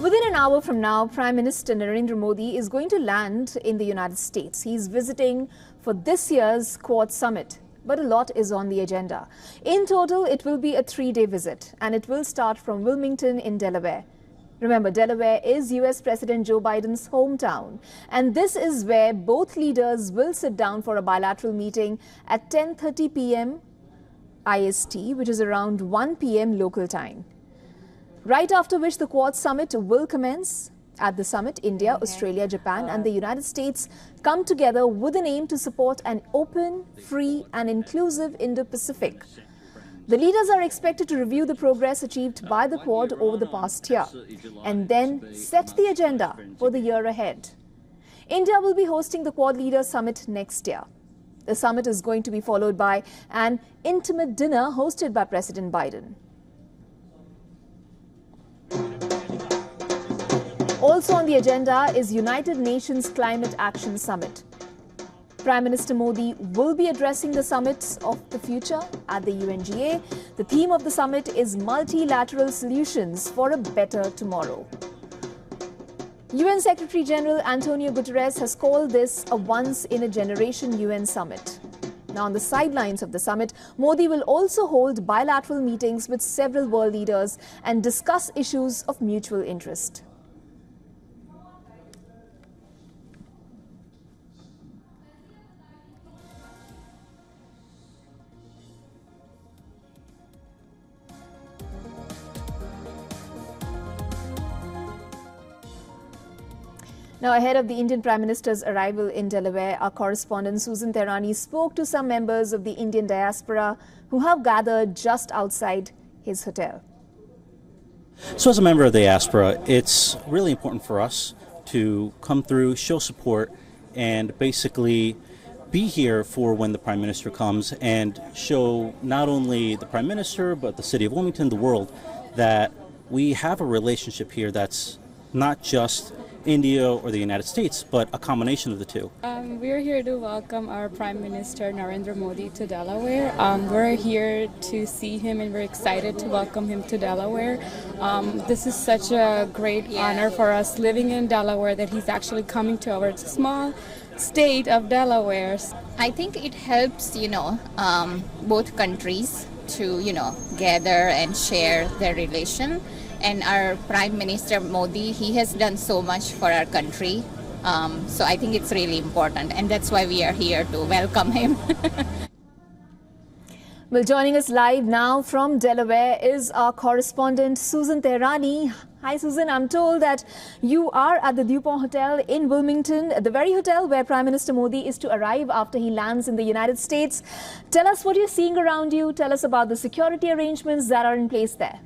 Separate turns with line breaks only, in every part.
Within an hour from now, Prime Minister Narendra Modi is going to land in the United States. He's visiting for this year's Quad Summit. But a lot is on the agenda. In total, it will be a 3-day visit, and it will start from Wilmington in Delaware. Remember, Delaware is US President Joe Biden's hometown. And this is where both leaders will sit down for a bilateral meeting at 10:30 p.m. IST, which is around 1 p.m. local time. Right after which the Quad Summit will commence. At the summit, India, Australia, Japan and the United States come together with an aim to support an open, free and inclusive Indo-Pacific. The leaders are expected to review the progress achieved by the Quad over the past year and then set the agenda for the year ahead. India will be hosting the Quad Leaders Summit next year. The summit is going to be followed by an intimate dinner hosted by President Biden. Also on the agenda is United Nations Climate Action Summit. Prime Minister Modi will be addressing the summits of the future at the UNGA. The theme of the summit is multilateral solutions for a better tomorrow. UN Secretary General Antonio Guterres has called this a once-in-a-generation UN summit. Now, on the sidelines of the summit, Modi will also hold bilateral meetings with several world leaders and discuss issues of mutual interest. Now, ahead of the Indian Prime Minister's arrival in Delaware, our correspondent Susan Tehrani spoke to some members of the Indian diaspora who have gathered just outside his hotel.
So as a member of the diaspora, it's really important for us to come through, show support, and basically be here for when the Prime Minister comes and show not only the Prime Minister, but the city of Wilmington, the world, that we have a relationship here that's not just India or the United States, but a combination of the two.
We're here to welcome our Prime Minister Narendra Modi to Delaware. We're here to see him and we're excited to welcome him to Delaware. This is such a great honor for us living in Delaware that he's actually coming to our small state of Delaware.
I think it helps, both countries to, gather and share their relation. And our Prime Minister Modi, he has done so much for our country. So I think it's really important. And that's why we are here to welcome him.
Well, joining us live now from Delaware is our correspondent Susan Tehrani. Hi, Susan. I'm told that you are at the DuPont Hotel in Wilmington, the very hotel where Prime Minister Modi is to arrive after he lands in the United States. Tell us what you're seeing around you. Tell us about the security arrangements that are in place there.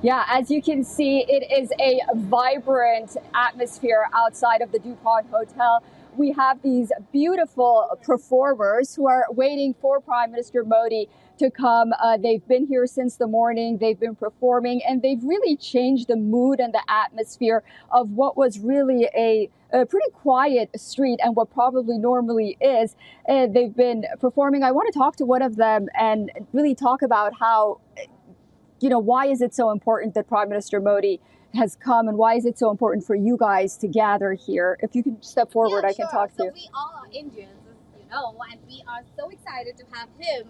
Yeah, as you can see, it is a vibrant atmosphere outside of the DuPont Hotel. We have these beautiful performers who are waiting for Prime Minister Modi to come. They've been here since the morning. They've been performing, and they've really changed the mood and the atmosphere of what was really a pretty quiet street and what probably normally is. They've been performing. I want to talk to one of them and really talk about how, why is it so important that Prime Minister Modi has come, and why is it so important for you guys to gather here? If you can step forward, I can talk to you.
So we all are Indians, and we are so excited to have him.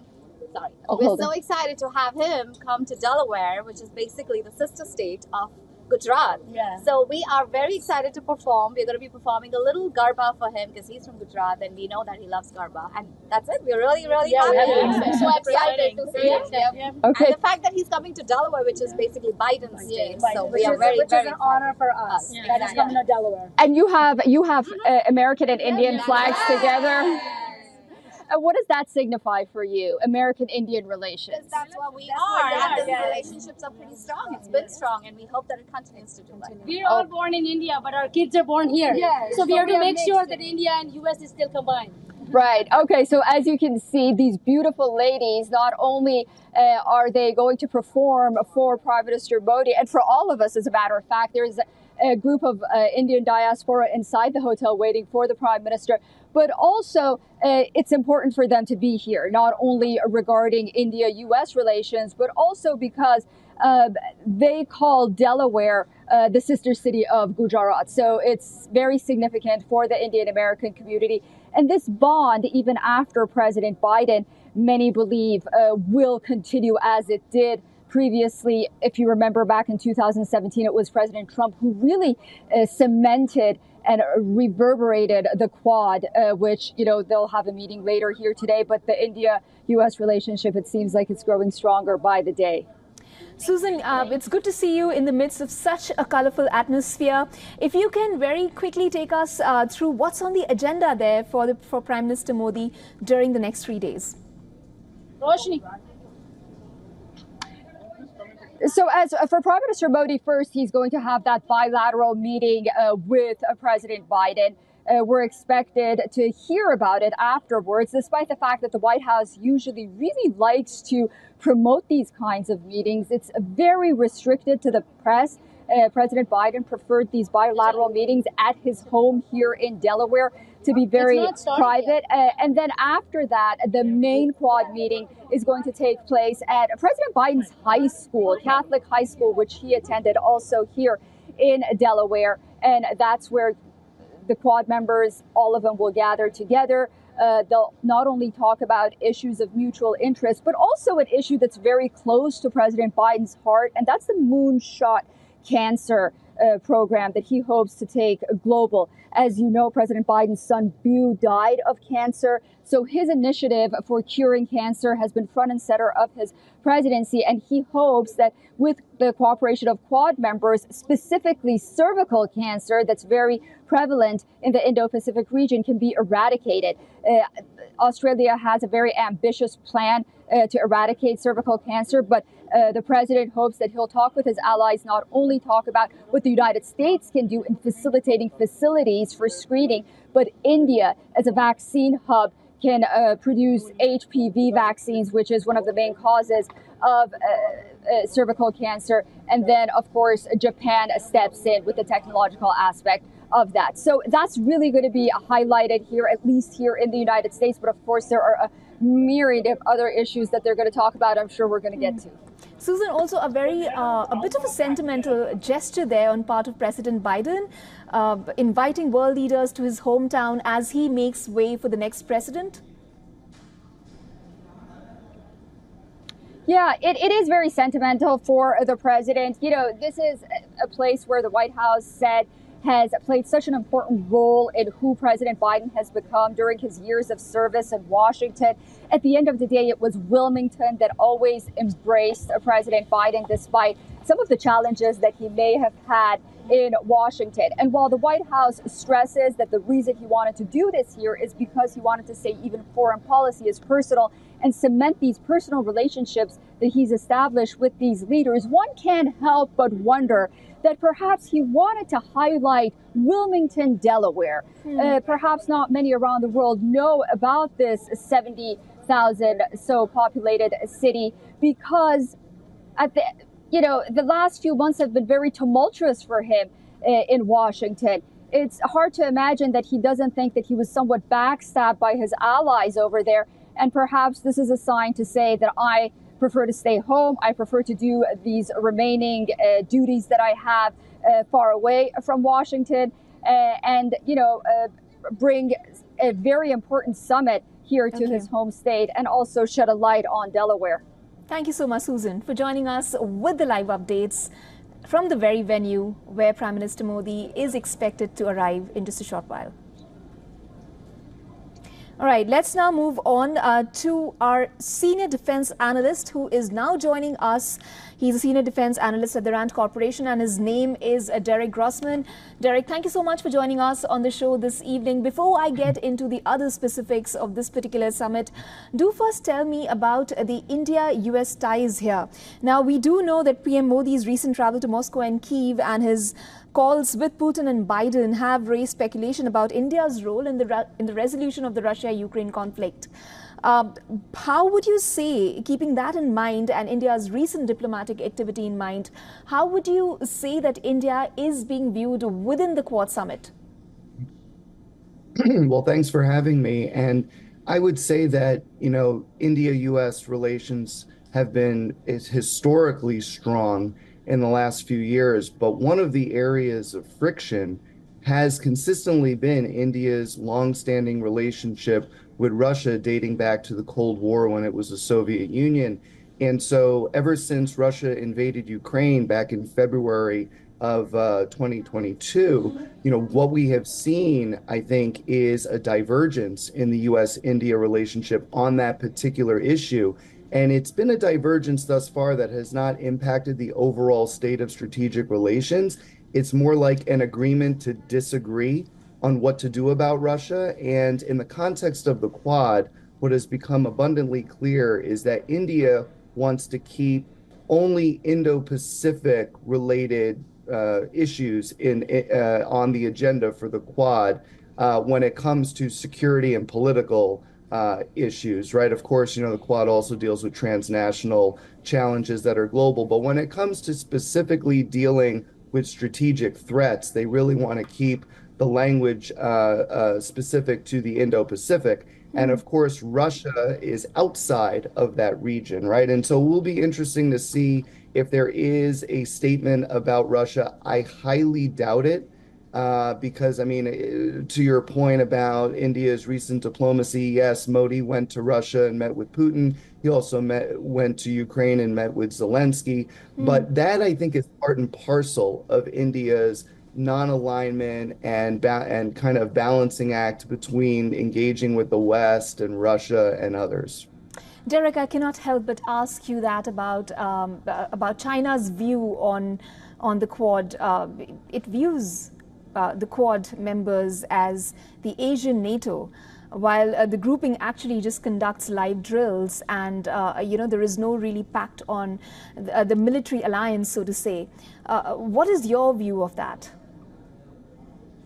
We're
so excited to have him come to Delaware, which is basically the sister state of Gujarat.
Yeah.
So we are very excited to perform. We're going to be performing a little Garba for him because he's from Gujarat and we know that he loves Garba. And that's it. We're really, really happy. So excited to see him.
Okay.
And the fact that he's coming to Delaware, which is basically Biden's state. So we are very,
which
very
is an honor for us. That is coming to Delaware.
And you have American and Indian flags together. And what does that signify for you, American-Indian relations?
Because that's what we are. And the relationships are pretty strong. It's been strong, and we hope that it continues to do that.
We're all born in India, but our kids are born here. So we have to make sure that India and US is still combined.
Right. Okay. So as you can see, these beautiful ladies, not only are they going to perform for Prime Minister Modi and for all of us, as a matter of fact, there's a group of Indian diaspora inside the hotel waiting for the Prime Minister. But also, it's important for them to be here, not only regarding India-US relations, but also because They call Delaware the sister city of Gujarat. So it's very significant for the Indian American community. And this bond, even after President Biden, many believe will continue as it did previously. If you remember back in 2017, it was President Trump who really cemented and reverberated the Quad, which, they'll have a meeting later here today. But the India-U.S. relationship, it seems like it's growing stronger by the day.
Susan, it's good to see you in the midst of such a colorful atmosphere. If you can very quickly take us through what's on the agenda there for Prime Minister Modi during the next 3 days.
Roshni.
So as for Prime Minister Modi, first, he's going to have that bilateral meeting with President Biden. We're expected to hear about it afterwards, despite the fact that the White House usually really likes to promote these kinds of meetings. It's very restricted to the press. President Biden preferred these bilateral meetings at his home here in Delaware to be very private. And then after that, the main Quad meeting is going to take place at President Biden's high school, Catholic high school, which he attended also here in Delaware. And that's where the Quad members, all of them will gather together. They'll not only talk about issues of mutual interest, but also an issue that's very close to President Biden's heart, and that's the moonshot cancer program that he hopes to take global. As you know, President Biden's son, Beau, died of cancer. So his initiative for curing cancer has been front and center of his presidency. And he hopes that with the cooperation of Quad members, specifically cervical cancer that's very prevalent in the Indo-Pacific region, can be eradicated. Australia has a very ambitious plan to eradicate cervical cancer, but the president hopes that he'll talk with his allies, not only talk about what the United States can do in facilitating facilities for screening, but India as a vaccine hub can produce HPV vaccines, which is one of the main causes of cervical cancer. And then, of course, Japan steps in with the technological aspect of that. So that's really going to be highlighted here, at least here in the United States. But of course, there are a myriad of other issues that they're going to talk about. I'm sure we're going to get to.
Susan, also a bit of a sentimental gesture there on part of President Biden, inviting world leaders to his hometown as he makes way for the next president.
Yeah, it is very sentimental for the president. This is a place where the White House said has played such an important role in who President Biden has become during his years of service in Washington. At the end of the day, it was Wilmington that always embraced President Biden, despite some of the challenges that he may have had in Washington. And while the White House stresses that the reason he wanted to do this here is because he wanted to say even foreign policy is personal and cement these personal relationships that he's established with these leaders, one can't help but wonder that perhaps he wanted to highlight Wilmington, Delaware. Perhaps not many around the world know about this 70,000 so populated city, because the last few months have been very tumultuous for him in Washington. It's hard to imagine that he doesn't think that he was somewhat backstabbed by his allies over there. And perhaps this is a sign to say that I prefer to stay home. I prefer to do these remaining duties that I have far away from Washington and bring a very important summit here to his home state and also shed a light on Delaware.
Thank you so much, Susan, for joining us with the live updates from the very venue where Prime Minister Modi is expected to arrive in just a short while. All right, let's now move on to our senior defense analyst who is now joining us. He's a senior defense analyst at the Rand Corporation, and his name is Derek Grossman. Derek, thank you so much for joining us on the show this evening. Before I get into the other specifics of this particular summit, do first tell me about the India-US ties here. Now, we do know that PM Modi's recent travel to Moscow and Kyiv and his calls with Putin and Biden have raised speculation about India's role in the resolution of the Russia-Ukraine conflict. How would you say, keeping that in mind and India's recent diplomatic activity in mind, how would you say that India is being viewed within the Quad summit?
Well, thanks for having me. And I would say that, India-US relations is historically strong in the last few years. But one of the areas of friction has consistently been India's longstanding relationship with Russia, dating back to the Cold War when it was the Soviet Union. And so ever since Russia invaded Ukraine back in February of 2022, what we have seen, I think, is a divergence in the US-India relationship on that particular issue. And it's been a divergence thus far that has not impacted the overall state of strategic relations. It's more like an agreement to disagree on what to do about Russia. And in the context of the Quad, what has become abundantly clear is that India wants to keep only Indo-Pacific related issues on the agenda for the Quad when it comes to security and political issues, right? Of course, the Quad also deals with transnational challenges that are global, but when it comes to specifically dealing with strategic threats, they really want to keep the language specific to the Indo-Pacific. And of course, Russia is outside of that region, right? And so it will be interesting to see if there is a statement about Russia. I highly doubt it. Because, I mean, to your point about India's recent diplomacy, yes, Modi went to Russia and met with Putin. He also went to Ukraine and met with Zelensky. But that, I think, is part and parcel of India's non-alignment and kind of balancing act between engaging with the West and Russia and others.
Derek, I cannot help but ask you that about China's view on the Quad. It views the Quad members as the Asian NATO, while the grouping actually just conducts live drills and, there is no really pact on the military alliance, so to say. What is your view of that?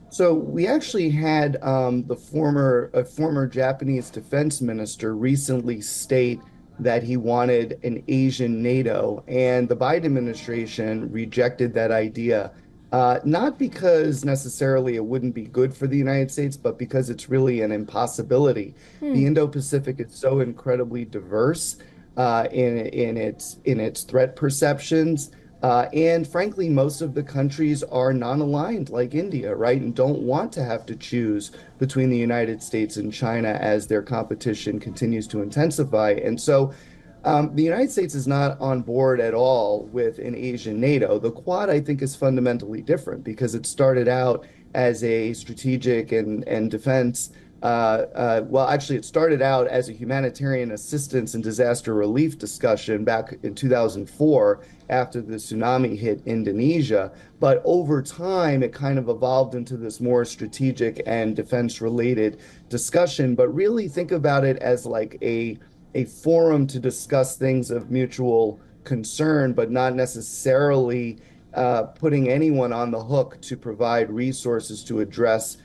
So we actually had a former Japanese defense minister recently state that he wanted an Asian NATO, and the Biden administration rejected that idea. Not because necessarily it wouldn't be good for the United States, but because it's really an impossibility. The Indo-Pacific is so incredibly diverse in its threat perceptions. And frankly, most of the countries are non-aligned like India, right? And don't want to have to choose between the United States and China as their competition continues to intensify. And so the United States is not on board at all with an Asian NATO. The Quad, I think, is fundamentally different because it started out as a strategic and defense. Actually, it started out as a humanitarian assistance and disaster relief discussion back in 2004 after the tsunami hit Indonesia. But over time, it kind of evolved into this more strategic and defense-related discussion. But really think about it as like a forum to discuss things of mutual concern, but not necessarily putting anyone on the hook to provide resources to address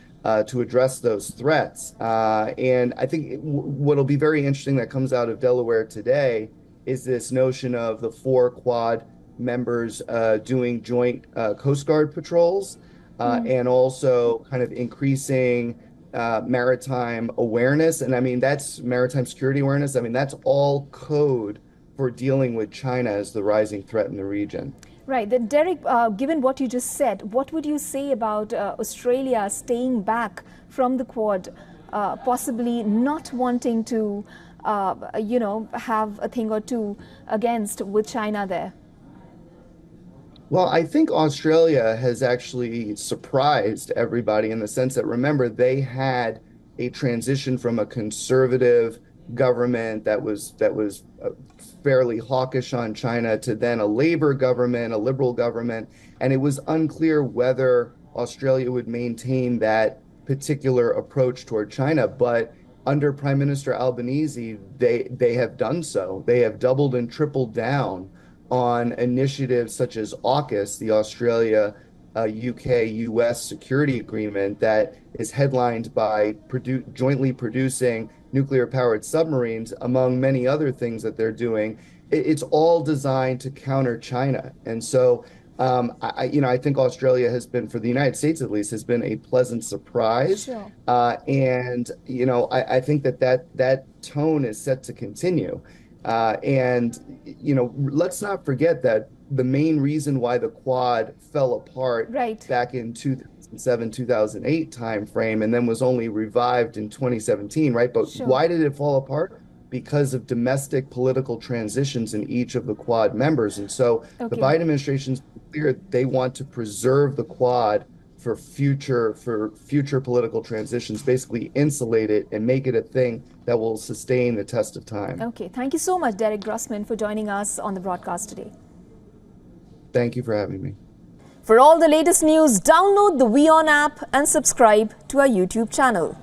those threats. And I think what'll be very interesting that comes out of Delaware today is this notion of the 4 Quad members doing joint Coast Guard patrols and also kind of increasing maritime awareness. And I mean, that's maritime security awareness. I mean, that's all code for dealing with China as the rising threat in the region.
Right. Then Derek, given what you just said, what would you say about Australia staying back from the Quad, possibly not wanting to, have a thing or two against with China there?
Well, I think Australia has actually surprised everybody in the sense that, remember, they had a transition from a conservative government that was fairly hawkish on China to then a Labor government, a liberal government, and it was unclear whether Australia would maintain that particular approach toward China. But under Prime Minister Albanese, they have done so. They have doubled and tripled down on initiatives such as AUKUS, the Australia UK-US security agreement that is headlined by jointly producing nuclear-powered submarines, among many other things that they're doing. It's all designed to counter China. And so I think Australia has been, for the United States at least, has been a pleasant surprise.
Sure.
And I think that tone is set to continue. And, let's not forget that the main reason why the Quad fell apart back in 2007, 2008 timeframe, and then was only revived in 2017, right? But why did it fall apart? Because of domestic political transitions in each of the Quad members. And so the Biden administration's clear they want to preserve the Quad for future political transitions, basically insulate it and make it a thing that will sustain the test of time.
Okay, thank you so much, Derek Grossman, for joining us on the broadcast today.
Thank you for having me.
For all the latest news, download the WION app and subscribe to our YouTube channel.